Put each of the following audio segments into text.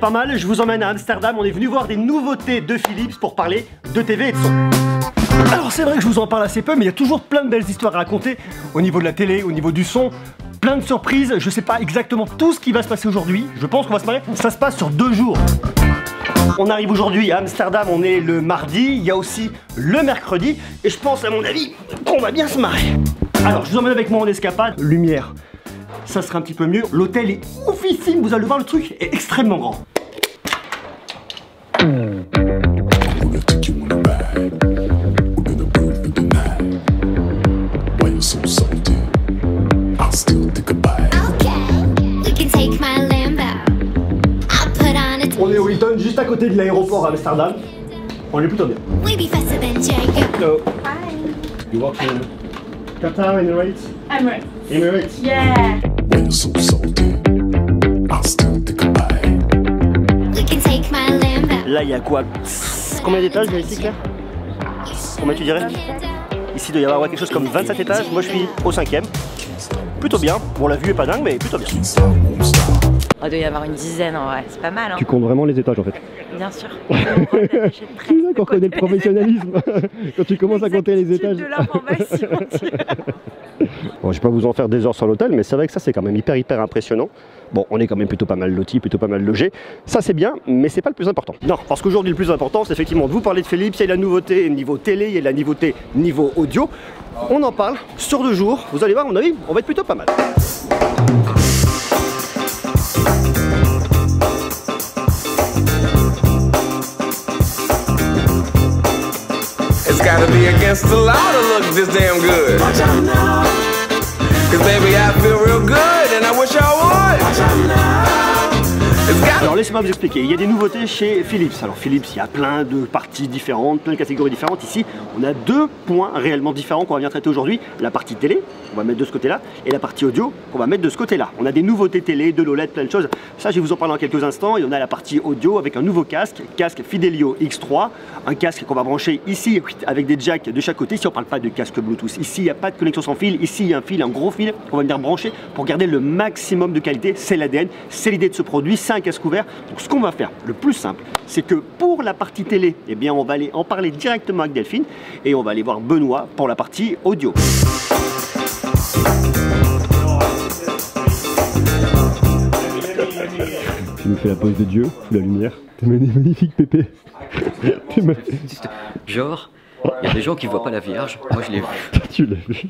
pas mal, je vous emmène à Amsterdam. On est venu voir des nouveautés de Philips pour parler de TV et de son. Alors c'est vrai que je vous en parle assez peu, mais il y a toujours plein de belles histoires à raconter au niveau de la télé, au niveau du son. Plein de surprises, je sais pas exactement tout ce qui va se passer aujourd'hui. Je pense qu'on va se marrer. Ça se passe sur 2 jours. On arrive aujourd'hui à Amsterdam, on est le mardi, il y a aussi le mercredi. Et je pense à mon avis qu'on va bien se marrer. Alors je vous emmène avec moi en escapade. Lumière, ça sera un petit peu mieux. L'hôtel est oufissime, vous allez voir, le truc est extrêmement grand. On est au Hilton, juste à côté de l'aéroport à Amsterdam. On est plutôt bien. Hello. Hi. You work in Qatar, Emirates? Emirates. Emirates? Yeah. Là, il y a quoi? Combien d'étages ici, Claire? Combien tu dirais? Ici, il doit y avoir quelque chose comme 27 étages. Moi, je suis au 5e. Plutôt bien. Bon, la vue est pas dingue, mais plutôt bien. Il doit y avoir une dizaine en vrai, c'est pas mal. Hein. Tu comptes vraiment les étages en fait? Bien sûr. C'est là qu'on connaît le professionnalisme. Quand tu commences à compter les étages. De l'information. Bon, je vais pas vous en faire des heures sur l'hôtel, mais c'est vrai que ça c'est quand même hyper impressionnant. Bon, on est quand même plutôt pas mal lotis, plutôt pas mal logés. Ça c'est bien, mais c'est pas le plus important. Non, parce qu'aujourd'hui le plus important c'est effectivement de vous parler de Philips. Il y a la nouveauté niveau télé, il y a la nouveauté niveau audio. On en parle sur 2 jours. Vous allez voir, à mon avis, on va être plutôt pas mal. It's gotta be against the law to look this damn good. Watch out now. Cause baby I feel real good and I wish I would. Watch out now. Alors laissez-moi vous expliquer, il y a des nouveautés chez Philips. Alors Philips, il y a plein de parties différentes, plein de catégories différentes. Ici, on a 2 points réellement différents qu'on va venir traiter aujourd'hui. La partie télé, on va mettre de ce côté-là, et la partie audio, qu'on va mettre de ce côté-là. On a des nouveautés télé, de l'OLED, plein de choses. Ça, je vais vous en parler dans quelques instants. Et on a la partie audio avec un nouveau casque, casque Fidelio X3. Un casque qu'on va brancher ici avec des jacks de chaque côté. Ici, on ne parle pas de casque Bluetooth. Ici, il n'y a pas de connexion sans fil. Ici, il y a un fil, un gros fil qu'on va venir brancher pour garder le maximum de qualité. C'est l'ADN, c'est l'idée de ce produit. C'est un casque ouvert. Donc ce qu'on va faire, le plus simple, c'est que pour la partie télé, eh bien, on va aller en parler directement avec Delphine et on va aller voir Benoît pour la partie audio. Tu nous fais la pose de Dieu, sous la lumière. T'es magnifique, Pépé. Genre, il y a des gens qui voient pas la Vierge, moi je l'ai vu. Tu l'as vu.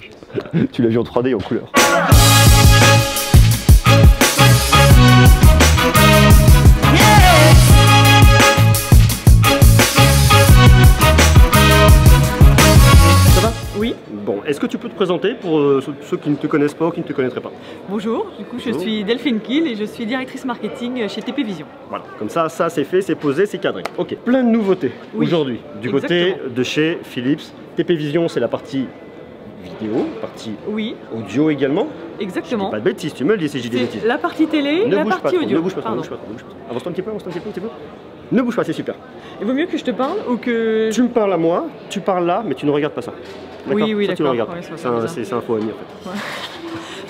Tu l'as vu en 3D en couleur. Ça va? Oui. Bon, est-ce que tu peux te présenter pour ceux qui ne te connaissent pas ou qui ne te connaîtraient pas? Bonjour, du coup je suis Delphine Kiel et je suis directrice marketing chez TP Vision. Voilà, comme ça c'est fait, c'est posé, c'est cadré. Ok, plein de nouveautés aujourd'hui du côté de chez Philips. TP Vision, c'est la partie vidéo, partie audio également. Exactement. Pas de bêtises, tu me le dis si j'ai des bêtises. La partie télé, la partie audio. Ne bouge pas trop, ne bouge pas trop, Avance-toi un petit peu, Ne bouge pas, c'est super. Il vaut mieux que je te parle ou que... Tu me parles à moi, tu parles là, mais tu ne regardes pas ça. Oui, oui, d'accord. C'est un faux ami en fait. Ouais.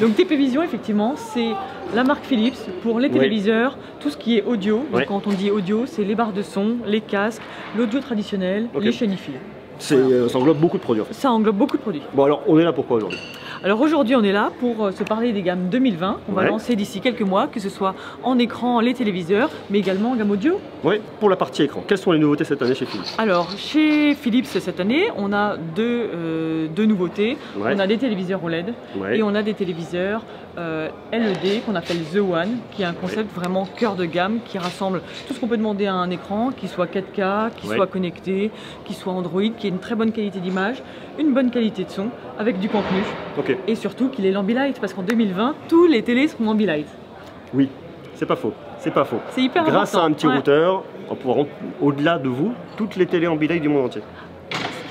Donc TP Vision, effectivement, c'est la marque Philips pour les téléviseurs, tout ce qui est audio. Donc quand on dit audio, c'est les barres de son, les casques, l'audio traditionnel, les chaînes hi-fi. Ça englobe beaucoup de produits en fait. Ça englobe beaucoup de produits. Bon alors, on est là pourquoi aujourd'hui? Alors aujourd'hui on est là pour se parler des gammes 2020 qu'on va lancer d'ici quelques mois, que ce soit en écran, les téléviseurs, mais également en gamme audio. Oui, pour la partie écran. Quelles sont les nouveautés cette année chez Philips? Alors chez Philips cette année, on a deux nouveautés. On a des téléviseurs OLED et on a des téléviseurs LED qu'on appelle The One, qui est un concept vraiment cœur de gamme qui rassemble tout ce qu'on peut demander à un écran, qui soit 4K, qui soit connecté, qui soit Android, qui ait une très bonne qualité d'image, une bonne qualité de son, avec du contenu. Et surtout qu'il est l'Ambilight, parce qu'en 2020, tous les télés seront Ambilight. Oui, c'est pas faux, c'est pas faux. C'est hyper important. Grâce à un petit routeur, on pourra rendre au-delà de vous toutes les télés Ambilight du monde entier.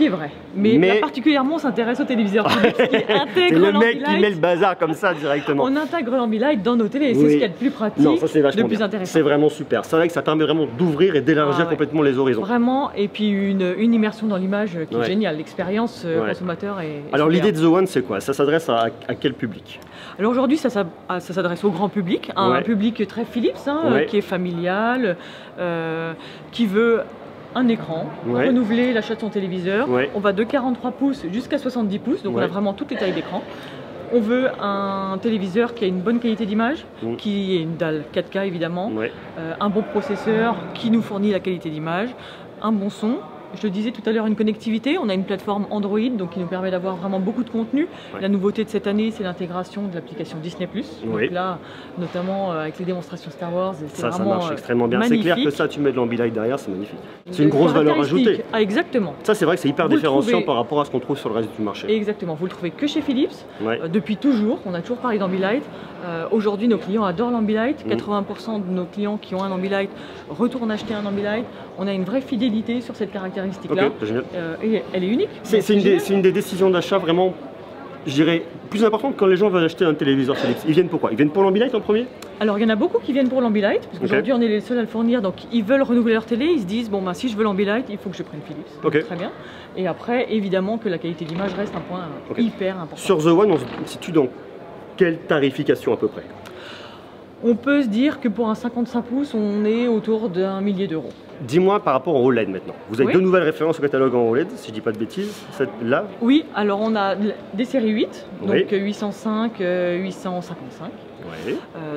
qui est vrai. Mais là, particulièrement, on s'intéresse aux téléviseurs Philips qui intègrent l'Ambilight. C'est le mec qui met le bazar comme ça directement. On intègre l'Ambilight dans nos télés, c'est ce qu'il y a de plus pratique, de plus intéressant. C'est vraiment super. C'est vrai que ça permet vraiment d'ouvrir et d'élargir complètement les horizons. Vraiment, et puis une immersion dans l'image qui est géniale. L'expérience consommateur est Alors l'idée de The One, c'est quoi? Ça s'adresse à quel public? Alors aujourd'hui, ça s'adresse au grand public, à un public très Philips, qui est familial, qui veut un écran, renouveler l'achat de son téléviseur. On va de 43 pouces jusqu'à 70 pouces, donc on a vraiment toutes les tailles d'écran. On veut un téléviseur qui a une bonne qualité d'image, qui est une dalle 4K évidemment, un bon processeur qui nous fournit la qualité d'image, un bon son. Je le disais tout à l'heure, une connectivité. On a une plateforme Android donc qui nous permet d'avoir vraiment beaucoup de contenu. La nouveauté de cette année, c'est l'intégration de l'application Disney+. Donc là, notamment avec les démonstrations Star Wars, c'est vraiment ça marche extrêmement bien. C'est clair que ça, tu mets de l'Ambilight derrière, c'est magnifique. C'est une grosse grosse valeur ajoutée. Ah, exactement. Ça, c'est vrai que c'est hyper différenciant par rapport à ce qu'on trouve sur le reste du marché. Exactement. Vous le trouvez que chez Philips depuis toujours. On a toujours parlé d'Ambilight. Aujourd'hui, nos clients adorent l'Ambilight. 80% de nos clients qui ont un Ambilight retournent acheter un Ambilight. On a une vraie fidélité sur cette caractéristique-là. Et elle est unique. C'est une des décisions d'achat vraiment, je dirais, plus importante quand les gens veulent acheter un téléviseur Philips. Ils viennent pour quoi? Ils viennent pour l'Ambilight en premier? Alors il y en a beaucoup qui viennent pour l'Ambilight, parce qu'aujourd'hui on est les seuls à le fournir, donc ils veulent renouveler leur télé, ils se disent bon si je veux l'Ambilight, il faut que je prenne Philips. Donc, très bien. Et après, évidemment que la qualité d'image reste un point hyper important. Sur The One, on se situe dans quelle tarification à peu près? On peut se dire que pour un 55 pouces, on est autour d'1 millier d'euros. Dis-moi par rapport au OLED maintenant. Vous avez deux nouvelles références au catalogue en OLED, si je dis pas de bêtises, là? Oui, alors on a des séries 8, donc 805, 855.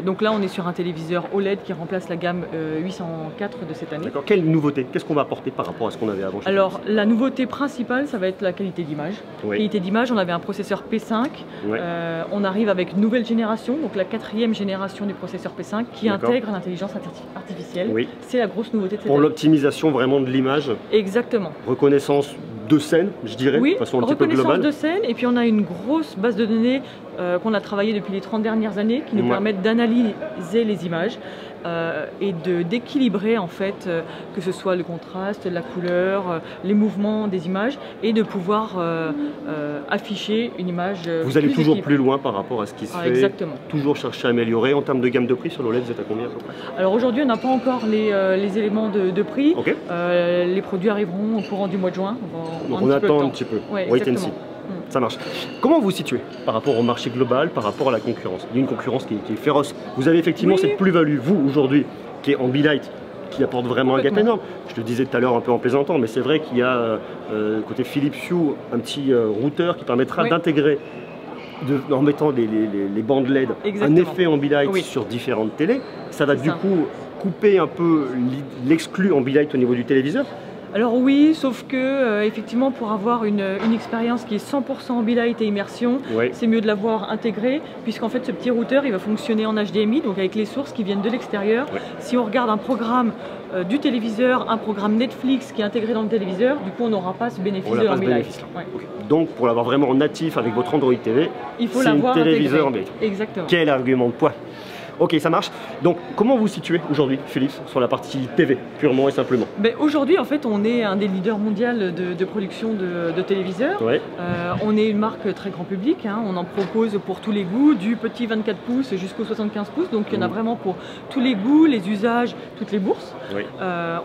Donc là, on est sur un téléviseur OLED qui remplace la gamme 804 de cette année. D'accord. Quelle nouveauté? Qu'est-ce qu'on va apporter par rapport à ce qu'on avait avant? Alors, la nouveauté principale, ça va être la qualité d'image. Qualité d'image, on avait un processeur P5. On arrive avec une nouvelle génération, donc la 4e génération du processeur P5 qui intègre l'intelligence artificielle. C'est la grosse nouveauté de cette année. Pour l'optimisation vraiment de l'image. Exactement. Reconnaissance de scène, je dirais, de façon un petit peu globale. Reconnaissance de scène, et puis on a une grosse base de données qu'on a travaillé depuis les 30 dernières années qui nous permettent d'analyser les images et d'équilibrer en fait que ce soit le contraste, la couleur, les mouvements des images et de pouvoir afficher une image Vous allez toujours plus loin par rapport à ce qui se fait. Exactement. Toujours chercher à améliorer. En termes de gamme de prix sur l'OLED, vous êtes à combien à peu près? Alors aujourd'hui, on n'a pas encore les éléments de prix. Les produits arriveront au courant du mois de juin. Donc on attend un petit peu. Wait and see. Ça marche. Comment vous vous situez par rapport au marché global, par rapport à la concurrence? Il y a une concurrence qui est féroce. Vous avez effectivement cette plus-value, vous, aujourd'hui, qui est Ambilight, qui apporte vraiment un gap énorme. Je le disais tout à l'heure un peu en plaisantant, mais c'est vrai qu'il y a côté Philips Hue un petit routeur qui permettra d'intégrer, en mettant les bandes LED, un effet Ambilight sur différentes télés. Ça va du coup couper un peu l'exclu Ambilight au niveau du téléviseur. Alors oui, sauf que effectivement pour avoir une expérience qui est 100% Ambilight et immersion, c'est mieux de l'avoir intégré, puisqu'en fait ce petit routeur il va fonctionner en HDMI, donc avec les sources qui viennent de l'extérieur. Si on regarde un programme du téléviseur, un programme Netflix qui est intégré dans le téléviseur, du coup on n'aura pas ce bénéfice de l'Ambilight. Donc pour l'avoir vraiment en natif avec votre Android TV, c'est un téléviseur Ambilight. Exactement. Quel argument de poids! Ok, ça marche. Donc, comment vous situez aujourd'hui, Philips, sur la partie TV, purement et simplement? Aujourd'hui, en fait, on est un des leaders mondiaux de production de téléviseurs. On est une marque très grand public. On en propose pour tous les goûts, du petit 24 pouces jusqu'au 75 pouces. Donc, il y en a vraiment pour tous les goûts, les usages, toutes les bourses.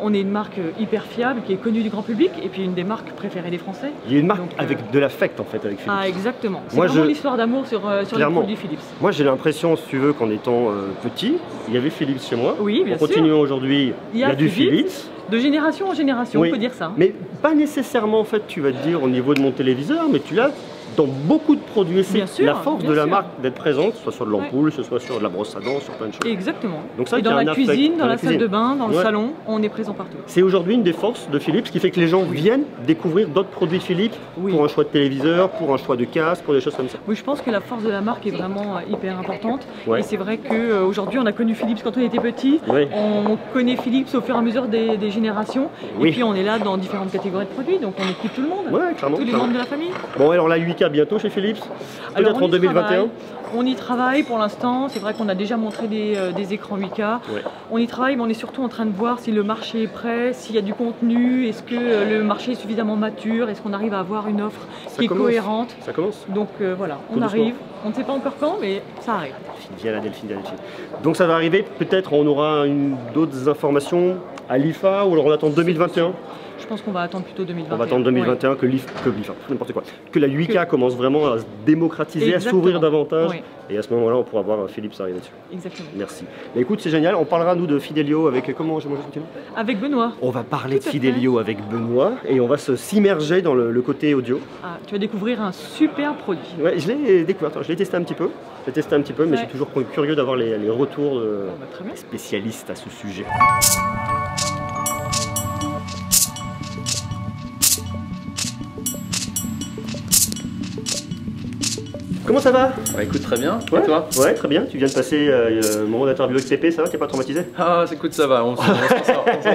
On est une marque hyper fiable, qui est connue du grand public, et puis une des marques préférées des Français. Il y a une marque avec de l'affect, en fait, avec Philips. Ah, exactement. C'est vraiment l'histoire d'amour sur les produits Philips. Moi, j'ai l'impression, si tu veux, qu'en étant petit, il y avait Philips chez moi. Oui, bien sûr. En continuant aujourd'hui, il y a du Philips. De génération en génération, on peut dire ça. Mais pas nécessairement, en fait, tu vas te dire au niveau de mon téléviseur, mais tu l'as dans beaucoup de produits. C'est la force de la marque d'être présente, soit sur de l'ampoule, soit sur de la brosse à dents, sur plein de choses. Exactement. Donc ça, et dans la cuisine, dans la salle de bain, dans le salon, on est présent partout. C'est aujourd'hui une des forces de Philips qui fait que les gens viennent découvrir d'autres produits Philips pour un choix de téléviseur, pour un choix de casque, pour des choses comme ça. Oui, je pense que la force de la marque est vraiment hyper importante. Et c'est vrai qu'aujourd'hui, on a connu Philips quand on était petit. On connaît Philips au fur et à mesure des générations. Et puis on est là dans différentes catégories de produits, donc on écoute tout le monde. Clairement, tous les membres de la famille. Bon, alors la 8K, 8K bientôt chez Philips? Peut-être en 2021? On y travaille pour l'instant, c'est vrai qu'on a déjà montré des écrans 8K. Ouais. On y travaille, mais on est surtout en train de voir si le marché est prêt, s'il y a du contenu, est-ce que le marché est suffisamment mature, est-ce qu'on arrive à avoir une offre qui est cohérente. Ça commence. Donc voilà, on arrive, on ne sait pas encore quand, mais ça arrive. Viens la Delphine, viens la Delphine. Donc ça va arriver, peut-être on aura d'autres informations à l'IFA ou alors on attend 2021? Je pense qu'on va attendre plutôt 2021. On va attendre 2021 que n'importe quoi. Que la 8K commence vraiment à se démocratiser, à s'ouvrir davantage. Oui. Et à ce moment-là, on pourra voir Philips arriver dessus. Exactement. Merci. Mais écoute, c'est génial. On parlera, nous, de Fidelio avec... Comment je continue? Avec Benoît. On va parler de Fidelio avec Benoît et on va s'immerger dans le côté audio. Ah, tu vas découvrir un super produit. Ouais, je l'ai découvert. Je l'ai testé un petit peu. Mais je suis toujours curieux d'avoir les retours de spécialistes à ce sujet. Comment ça va? Bah écoute, très bien. Et toi? Ouais, très bien. Tu viens de passer mon moment d'interview avec CP, ça va? T'es pas traumatisé? Ah, écoute, ça va, on s'en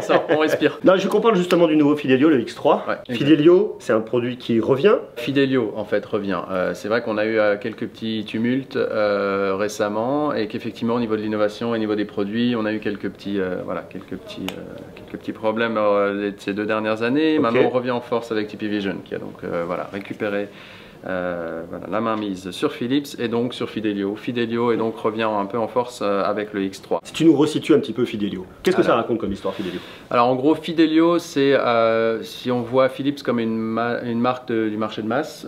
sort, on respire. Non, je comprends justement du nouveau Fidelio, le X3. Ouais, Fidelio, c'est un produit qui revient. Fidelio, en fait, revient. C'est vrai qu'on a eu quelques petits tumultes récemment et qu'effectivement, au niveau de l'innovation et au niveau des produits, on a eu quelques petits problèmes ces 2 dernières années. Okay. Maintenant, on revient en force avec TP Vision qui a donc récupéré la mainmise sur Philips et donc sur Fidelio. Fidelio et donc revient un peu en force avec le X3. Si tu nous resitues un petit peu Fidelio, qu'est-ce que ça raconte comme histoire Fidelio? Alors en gros Fidelio, c'est si on voit Philips comme une marque du marché de masse,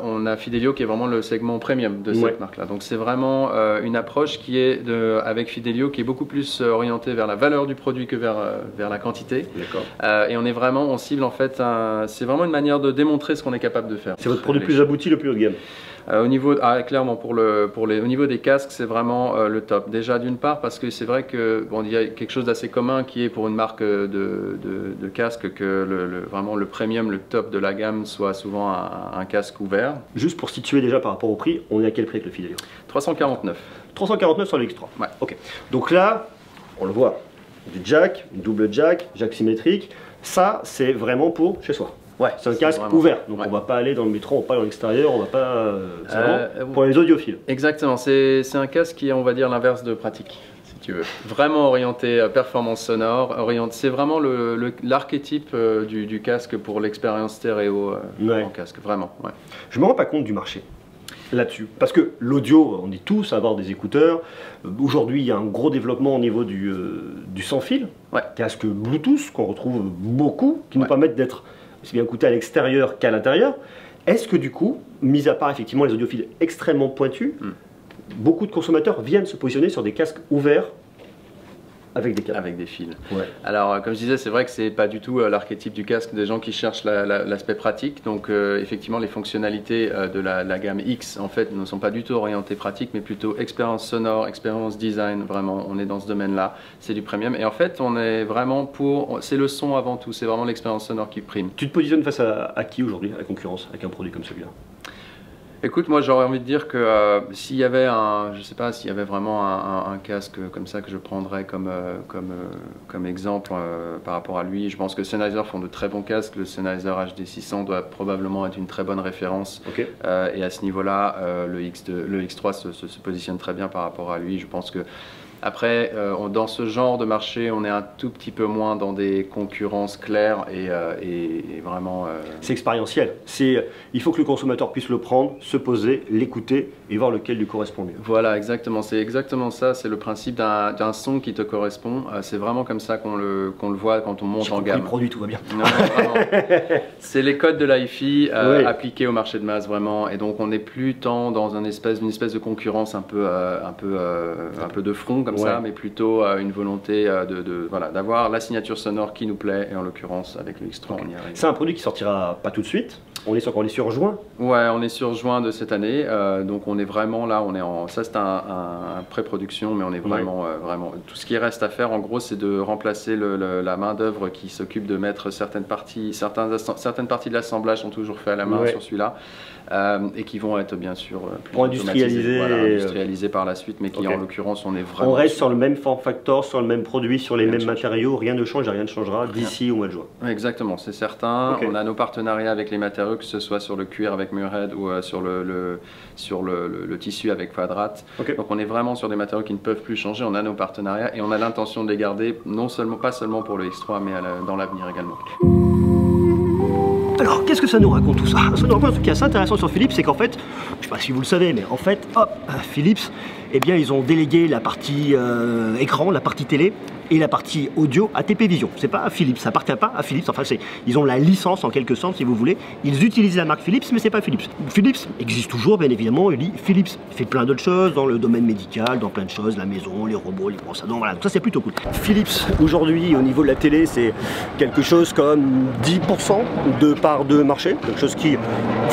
on a Fidelio qui est vraiment le segment premium de cette marque-là. Donc c'est vraiment une approche qui est avec Fidelio qui est beaucoup plus orientée vers la valeur du produit que vers la quantité. Et on cible en fait, c'est vraiment une manière de démontrer ce qu'on est capable de faire. C'est votre produit plus abouti, le plus haut de gamme? Clairement, au niveau des casques, c'est vraiment le top. Déjà, d'une part, parce que c'est vrai que il y a quelque chose d'assez commun qui est pour une marque de casque que vraiment le premium, le top de la gamme soit souvent un casque ouvert. Juste pour situer déjà par rapport au prix, on est à quel prix avec le Fidelio? 349. 349 sur le X3. Ouais. Ok. Donc là, on le voit, du jack, une double jack symétrique. Ça, c'est vraiment pour chez soi. Ouais, c'est un casque ouvert, donc on va pas aller dans le métro, on va pas dans l'extérieur, on va pas... c'est vraiment pour les audiophiles. Exactement, c'est un casque qui est, on va dire, l'inverse de pratique, si tu veux. Vraiment orienté performance sonore, c'est vraiment l'archétype du casque pour l'expérience stéréo en casque, vraiment. Ouais. Je me rends pas compte du marché là-dessus, parce que l'audio, on est tous à avoir des écouteurs. Aujourd'hui, il y a un gros développement au niveau du sans fil, casque Bluetooth qu'on retrouve beaucoup, qui nous permettent d'être aussi bien écouté à l'extérieur qu'à l'intérieur. Est-ce que du coup, mis à part effectivement les audiophiles extrêmement pointus, beaucoup de consommateurs viennent se positionner sur des casques ouverts avec des câbles? Avec des fils. Ouais. Alors, comme je disais, c'est vrai que c'est pas du tout l'archétype du casque des gens qui cherchent l'aspect pratique. Donc, effectivement, les fonctionnalités de la gamme X, en fait, ne sont pas du tout orientées pratiques, mais plutôt expérience sonore, expérience design. Vraiment, on est dans ce domaine-là. C'est du premium. Et en fait, on est vraiment c'est le son avant tout. C'est vraiment l'expérience sonore qui prime. Tu te positionnes face à qui aujourd'hui, à la concurrence, avec un produit comme celui-là? Écoute, moi j'aurais envie de dire que s'il y avait je sais pas, s'il y avait vraiment un casque comme ça que je prendrais comme exemple par rapport à lui, je pense que Sennheiser font de très bons casques. Le Sennheiser HD600 doit probablement être une très bonne référence. Okay. Et à ce niveau-là, le X3 se positionne très bien par rapport à lui. Je pense que après, dans ce genre de marché, on est un tout petit peu moins dans des concurrences claires et vraiment... C'est expérientiel. Il faut que le consommateur puisse le prendre, se poser, l'écouter et voir lequel lui correspond mieux. Voilà, exactement. C'est exactement ça. C'est le principe d'un son qui te correspond. C'est vraiment comme ça qu'on le voit quand on monte en gamme. Le produit, tout va bien. Non, c'est les codes de l'hi-fi appliqués au marché de masse, vraiment. Et donc, on n'est plus tant dans une espèce de concurrence un peu de front, comme ça, mais plutôt une volonté d'avoir la signature sonore qui nous plaît, et en l'occurrence avec le X3 on y arrive. C'est un produit qui sortira pas tout de suite. On est sur juin. Ouais, on est sur juin de cette année, donc on est vraiment là, ça c'est un pré-production, mais on est vraiment, tout ce qui reste à faire en gros c'est de remplacer la main d'œuvre qui s'occupe de mettre certaines parties de l'assemblage sont toujours faites à la main sur celui-là. Et qui vont être bien sûr plus industrialisés par la suite, mais qui en l'occurrence on est vraiment... On reste sur le même form factor, sur le même produit, sur les mêmes matériaux, rien ne change et rien ne changera d'ici au mois de juin. Exactement, c'est certain. On a nos partenariats avec les matériaux matériaux, que ce soit sur le cuir avec Muirhead ou sur le tissu avec Quadrat. Okay. Donc on est vraiment sur des matériaux qui ne peuvent plus changer. On a nos partenariats et on a l'intention de les garder, pas seulement pour le X3, mais dans l'avenir également. Alors, qu'est-ce que ça nous raconte tout ça? Ça nous raconte un truc qui est assez intéressant sur Philips, c'est qu'en fait, je sais pas si vous le savez, mais en fait, hop, Philips, eh bien, ils ont délégué la partie écran, la partie télé et la partie audio à TP Vision. C'est pas à Philips, ça appartient pas à Philips. Enfin, ils ont la licence en quelque sorte, si vous voulez. Ils utilisent la marque Philips, mais c'est pas Philips. Philips existe toujours, bien évidemment. Il dit Philips fait plein d'autres choses dans le domaine médical, dans plein de choses, la maison, les robots, les brosses à dents. Voilà, donc ça c'est plutôt cool. Philips aujourd'hui, au niveau de la télé, c'est quelque chose comme 10% de part de marché, quelque chose qui est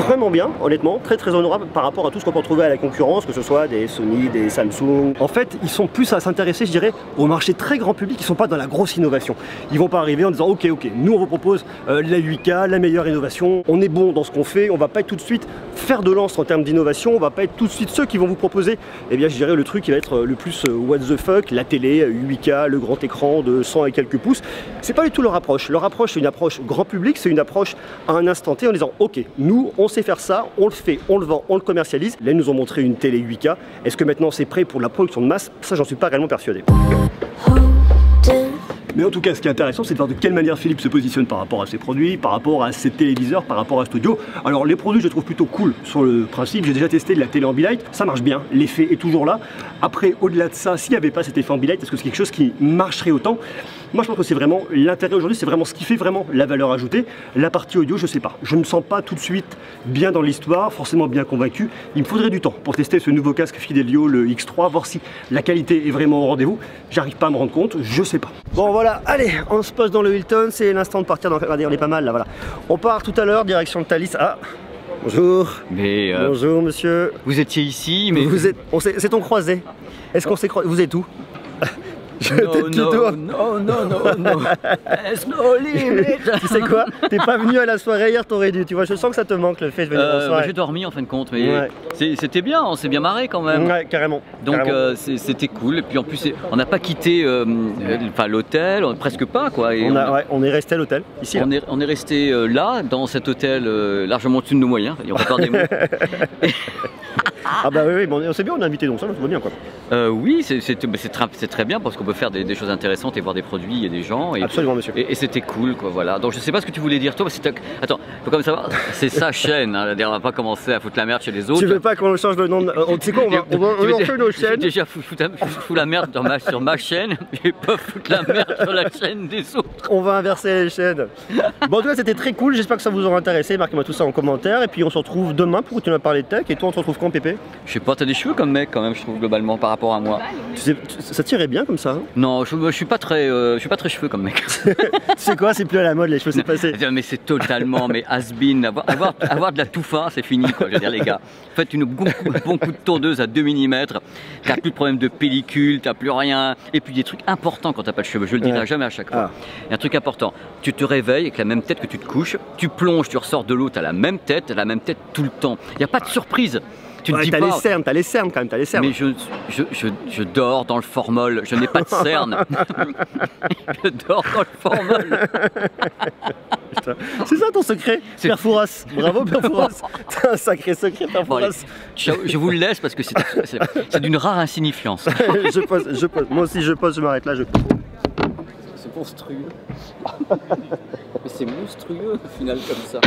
vraiment bien, honnêtement, très honorable par rapport à tout ce qu'on peut retrouver à la concurrence, que ce soit des Sony, des Samsung. En fait, ils sont plus à s'intéresser, je dirais, au marché très grand public. Ils ne sont pas dans la grosse innovation. Ils vont pas arriver en disant ok, nous on vous propose la 8K, la meilleure innovation, on est bon dans ce qu'on fait, on va pas être tout de suite faire de lance en termes d'innovation, on va pas être tout de suite ceux qui vont vous proposer, eh bien je dirais le truc qui va être le plus what the fuck, la télé, 8K, le grand écran de 100 et quelques pouces. C'est pas du tout leur approche. Leur approche c'est une approche grand public, c'est une approche à un instant T en disant ok, nous on sait faire ça, on le fait, on le vend, on le commercialise. Là ils nous ont montré une télé 8K. Est-ce que maintenant c'est prêt pour la production de masse? Ça j'en suis pas réellement persuadé. Mais en tout cas, ce qui est intéressant, c'est de voir de quelle manière Philips se positionne par rapport à ses produits, par rapport à ses téléviseurs, par rapport à Studio. Alors les produits, je les trouve plutôt cool sur le principe. J'ai déjà testé de la télé Ambilight, ça marche bien, l'effet est toujours là. Après, au-delà de ça, s'il n'y avait pas cet effet Ambilight, est-ce que c'est quelque chose qui marcherait autant? Moi, je pense que c'est vraiment l'intérêt aujourd'hui, c'est vraiment ce qui fait vraiment la valeur ajoutée. La partie audio, je sais pas. Je ne me sens pas tout de suite bien dans l'histoire, forcément bien convaincu. Il me faudrait du temps pour tester ce nouveau casque Fidelio, le X3, voir si la qualité est vraiment au rendez-vous. J'arrive pas à me rendre compte, je sais pas. Bon voilà, allez, on se pose dans le Hilton, c'est l'instant de partir. Regardez, on est pas mal là, voilà. On part tout à l'heure, direction de Thalys. Ah, bonjour. Mais bonjour monsieur. Vous étiez ici, mais... C'est ton croisé. Est-ce qu'on s'est croisé? Vous êtes où? Non. Tu sais quoi? T'es pas venu à la soirée hier, t'aurais dû. Tu vois, je sens que ça te manque le fait de venir en soirée. J'ai dormi en fin de compte, mais c'était bien, on s'est bien marré quand même. Ouais, carrément. Donc c'était cool. Et puis en plus, on n'a pas quitté l'hôtel, presque pas quoi. Et on est resté à l'hôtel, ici. On est resté là, dans cet hôtel largement au-dessus de nos moyens. Il y aura pas des mots. Ah bah oui, bon, c'est bien, on est invité, donc ça va bien quoi. Oui, c'est très bien parce qu'on peut faire des choses intéressantes et voir des produits et des gens. Et, absolument monsieur. Et c'était cool quoi, voilà. Donc je sais pas ce que tu voulais dire toi, attends, faut quand même savoir, c'est sa chaîne, hein, on va pas commencer à foutre la merde chez les autres. Tu veux pas qu'on change le nom de... Tu sais quoi, on va faire nos chaînes. Déjà fous la merde sur ma chaîne, et pas foutre la merde sur la chaîne des autres. On va inverser les chaînes. Bon en tout cas c'était très cool, j'espère que ça vous aura intéressé, marquez-moi tout ça en commentaire et puis on se retrouve demain pour continuer à parler de tech. Et toi on se retrouve quand Pépé? Je sais pas, t'as des cheveux comme mec quand même, je trouve globalement par rapport à moi. Tu sais, ça tirait bien comme ça hein? Non, je suis pas très cheveux comme mec. C'est quoi, c'est plus à la mode, les cheveux c'est passé. Mais c'est totalement, mais has-been, avoir de la touffa, c'est fini quoi, je veux dire les gars. Faites une bon coup de tondeuse à 2 mm, t'as plus de problème de pellicule, t'as plus rien. Et puis des trucs importants quand t'as pas de cheveux, je le dirai jamais à chaque fois. Il y a un truc important, tu te réveilles avec la même tête que tu te couches, tu plonges, tu ressors de l'eau, t'as la même tête tout le temps. Il n'y a pas de surprise. Tu te dis pas... t'as les cernes quand même, t'as les cernes. Mais je dors dans le formol, je n'ai pas de cernes. Je dors dans le formol. C'est ça ton secret, Père Fouras. Bravo Père Fouras. T'as un sacré secret Père Fouras. Je vous le laisse parce que c'est d'une rare insignifiance. Je pose. Moi aussi je pose, je m'arrête là, je pose. C'est monstrueux. Mais c'est monstrueux au final comme ça.